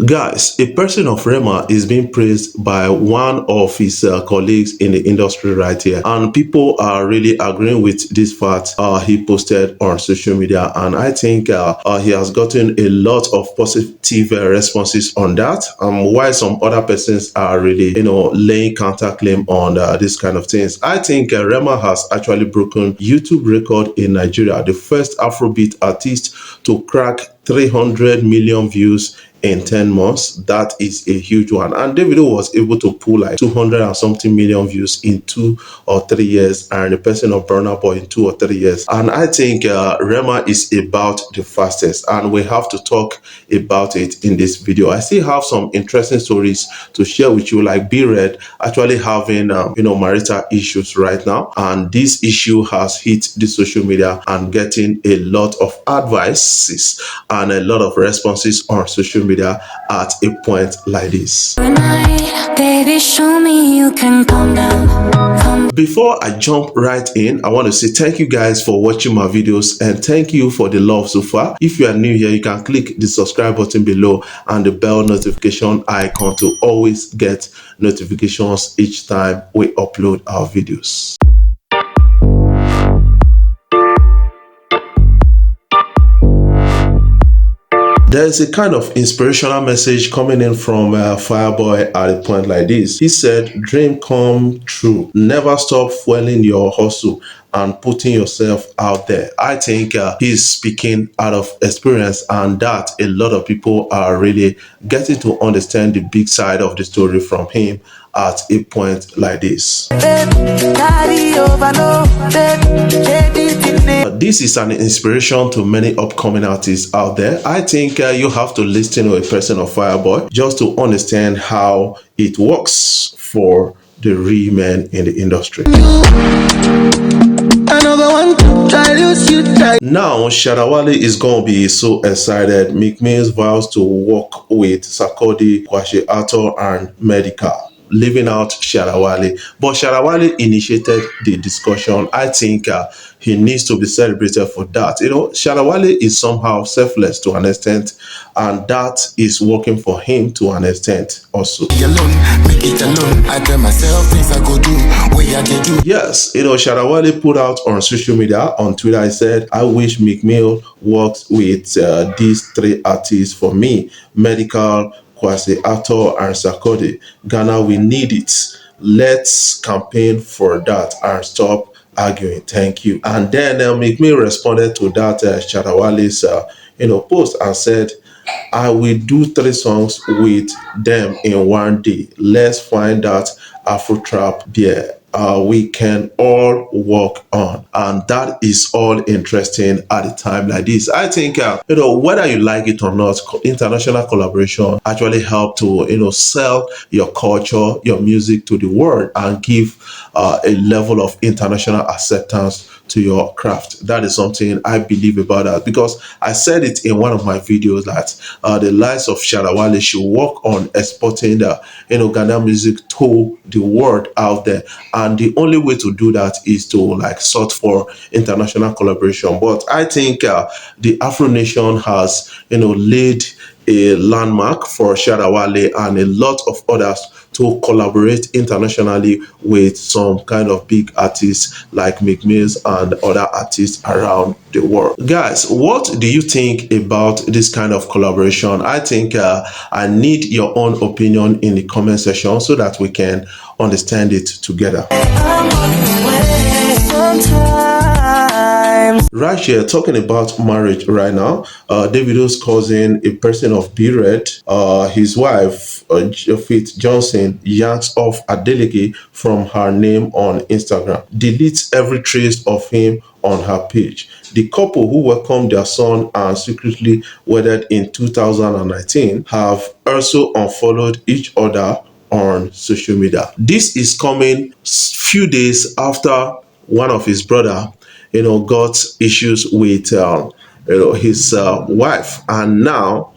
Guys, a person of Rema is being praised by one of his colleagues in the industry right here, and people are really agreeing with this fact he posted on social media, and I think he has gotten a lot of positive responses on that. While some other persons are really, laying counterclaim on this kind of things. I think Rema has actually broken YouTube record in Nigeria, the first Afrobeat artist to crack 300 million views in 10 months. That is a huge one. And Davido was able to pull like 200 and something million views in 2 or 3 years, and the person of Burna Boy in 2 or 3 years. And I think Rema is about the fastest, and we have to talk about it in this video. I still have some interesting stories to share with you, like B-Red actually having marital issues right now, and this issue has hit the social media and getting a lot of advices and a lot of responses on social media at a point like this. Baby, show me you can calm down. Before I jump right in, I want to say thank you guys for watching my videos, and thank you for the love so far. If you are new here, you can click the subscribe button below and the bell notification icon to always get notifications each time we upload our videos. There is a kind of inspirational message coming in from Fireboy at a point like this. He said, dream come true. Never stop fueling your hustle and putting yourself out there. I think he's speaking out of experience, and that a lot of people are really getting to understand the big side of the story from him at a point like this. This is an inspiration to many upcoming artists out there. I think you have to listen to a person of Fireboy just to understand how it works for the real men in the industry. Now, Sharawale is going to be so excited. Meek Mills vows to work with Sarkodie, Kwasi Arthur, and Medical, leaving out Sharawale. But Sharawale initiated the discussion. I think he needs to be celebrated for that. Sharawale is somehow selfless to an extent, and that is working for him to an extent also. Yes, Sharawale put out on social media, on Twitter, I said, I wish Meek Mill works with these three artists for me: Medical, Kwasi Arthur, and Sarkodie. Ghana, we need it. Let's campaign for that and stop arguing. Thank you. And then Meek Mill responded to that Sharawale's post and said, I will do 3 songs with them in one day. Let's find that Afro trap there. We can all work on, and that is all interesting at a time like this. I think whether you like it or not, international collaboration actually help to sell your culture, your music to the world, and give a level of international acceptance to your craft. That is something I believe about that, because I said it in one of my videos that the likes of Sharawale should work on exporting the Ghana music to the world out there, and the only way to do that is to sort for international collaboration. But I think the Afro Nation has laid a landmark for Sharawale and a lot of others to collaborate internationally with some kind of big artists like Meek Mills and other artists around the world. Guys, what do you think about this kind of collaboration? I think I need your own opinion in the comment section so that we can understand it together. Right here, talking about marriage right now, Davido's cousin, a person of B-Red, his wife, Faith Johnson, yanks off Adeleke from her name on Instagram, deletes every trace of him on her page. The couple, who welcomed their son and secretly wedded in 2019, have also unfollowed each other on social media. This is coming few days after one of his brother got issues with his wife, and now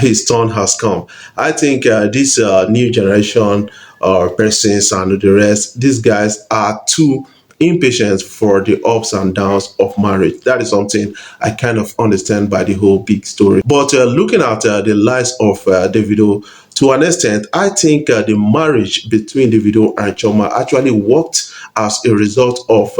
his turn has come. I think this new generation persons and the rest, these guys are too impatient for the ups and downs of marriage. That is something I kind of understand by the whole big story. But looking at the lives of Davido, to an extent, I think the marriage between Davido and Choma actually worked as a result of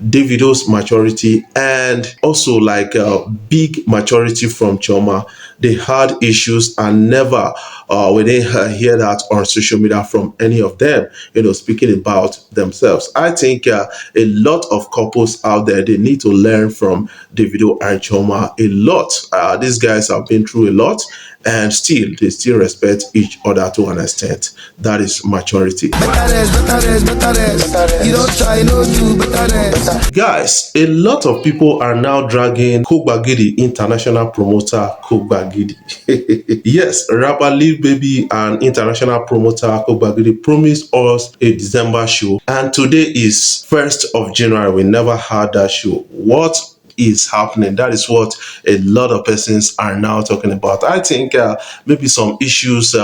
Davido's maturity and also like big maturity from Choma. They had issues and never we didn't hear that on social media from any of them, speaking about themselves. I think a lot of couples out there, they need to learn from Davido and Choma a lot. These guys have been through a lot and still they still respect each other to an extent. That is maturity. You don't try, no do better. Guys, a lot of people are now dragging Kogbagidi, international promoter Kogbagidi. Yes, rapper Lil Baby and international promoter Kogbagidi promised us a December show, and today is 1st of January. We never had that show. What is happening? That is what a lot of persons are now talking about. I think maybe some issues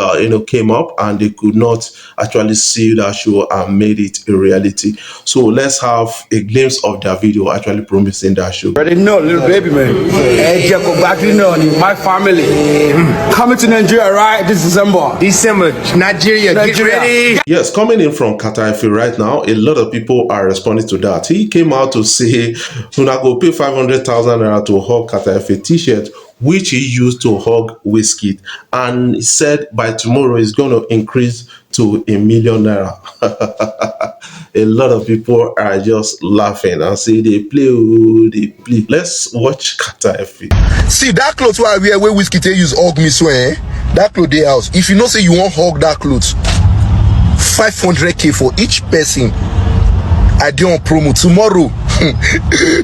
came up and they could not actually see that show and made it a reality. So let's have a glimpse of that video actually promising that show. Already know, Lil Baby, man. Hey, Jeff, go back to my family. Coming to Nigeria, right? This December, Nigeria. Get ready. Yes, coming in from Qatar right now, a lot of people are responding to that. He came out to say, "Una go pay 500,000 naira to hug Qatar t-shirt," which he used to hug Wizkid, and he said by tomorrow it's going to increase to $1 million naira. A lot of people are just laughing and say they play. Let's watch Qatar. See that clothes where I wear where Wizkid use hug me so that clothes day house. If you know say you want hug that clothes, 500k for each person. I do on promo tomorrow.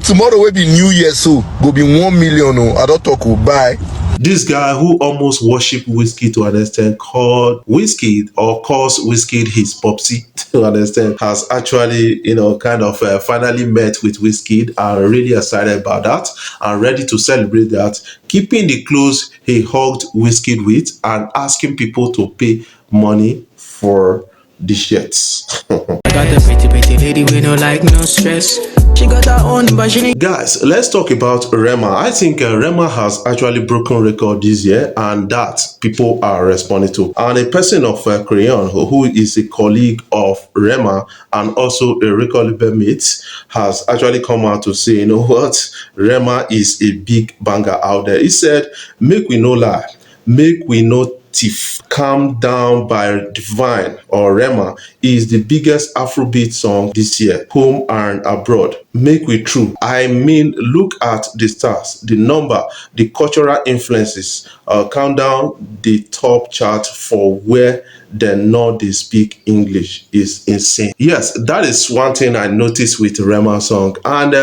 Tomorrow will be New Year, so go be 1 million. I don't talk. Bye. This guy who almost worshipped Wizkid to an extent calls Wizkid his popsy to an extent, has actually, kind of finally met with Wizkid and really excited about that and ready to celebrate that, keeping the clothes he hugged Wizkid with and asking people to pay money for the shirts. Got the pretty lady with no like no stress. She got her own, but she need. Guys, let's talk about Rema. I think Rema has actually broken record this year, and that people are responding to. And a person of Korean who is a colleague of Rema and also a record label mate has actually come out to say, you know what, Rema is a big banger out there. He said, "Make we no lie, make we no thief. Calm Down by Divine or Rema is the biggest Afrobeat song this year, home and abroad. Make we true. I mean, look at the stars, the number, the cultural influences. Countdown the top chart for where they speak English is insane." Yes, that is one thing I noticed with Rema song, and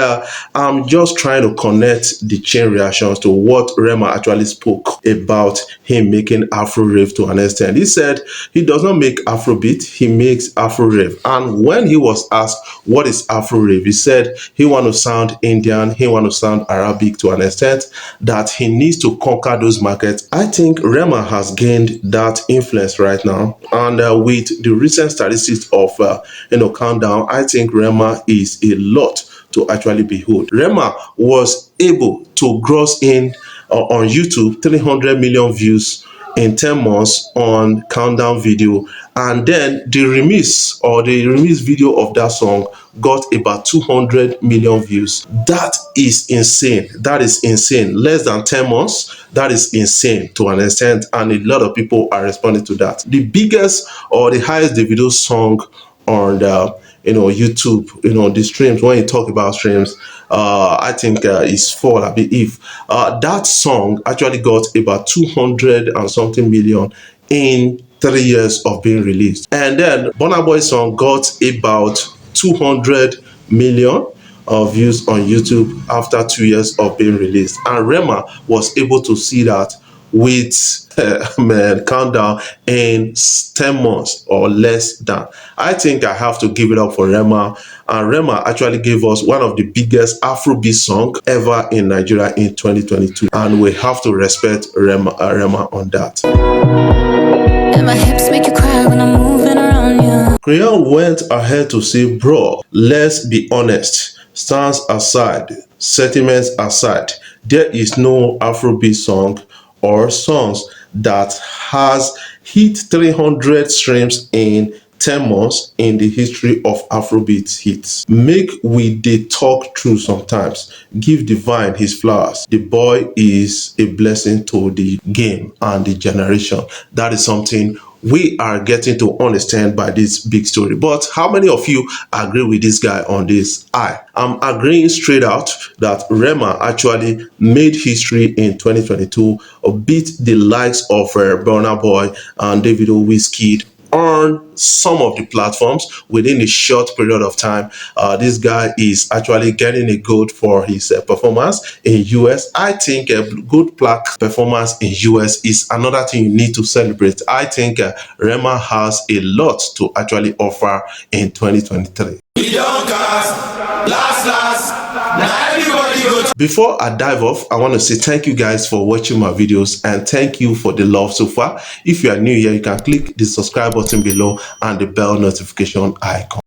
I'm just trying to connect the chain reactions to what Rema actually spoke about him making Afro rave to an extent. He said he does not make Afrobeat, he makes Afro rave. And when he was asked what is Afro rave, he said he want to sound Indian, he want to sound Arabic to an extent, that he needs to conquer those markets. I think Rema has gained that influence right now. And with the recent statistics of Countdown, I think Rema is a lot to actually behold. Rema was able to gross in on YouTube 300 million views in 10 months on Countdown video, and then the remix video of that song got about 200 million views. That is insane. That is insane. Less than 10 months. That is insane to an extent, and a lot of people are responding to that. The biggest or the highest Davido song on the YouTube, the streams, when you talk about streams, I think is Fall, I believe. That song actually got about 200 and something million in 3 years of being released. And then Burna Boy song got about 200 million views on YouTube after 2 years of being released. And Rema was able to see that with Countdown in 10 months or less than. I think I have to give it up for Rema. And Rema actually gave us one of the biggest Afrobeat songs ever in Nigeria in 2022. And we have to respect Rema on that. And my hips make you cry when I'm moving around you. Crayon went ahead to say, bro, let's be honest, stands aside, sentiments aside, there is no Afrobeat song or songs that has hit 300 streams in 10 months in the history of Afrobeat hits. Make we dey talk true sometimes. Give Divine his flowers. The boy is a blessing to the game and the generation. That is something we are getting to understand by this big story. But how many of you agree with this guy on this? I'm agreeing straight out that Rema actually made history in 2022, beat the likes of Burna Boy and Davido Wizkid on some of the platforms within a short period of time. This guy is actually getting a gold for his performance in US. I think a good plaque performance in US is another thing you need to celebrate. I think Rema has a lot to actually offer in 2023. Before I dive off, I want to say thank you guys for watching my videos and thank you for the love so far. If you are new here, you can click the subscribe button below and the bell notification icon.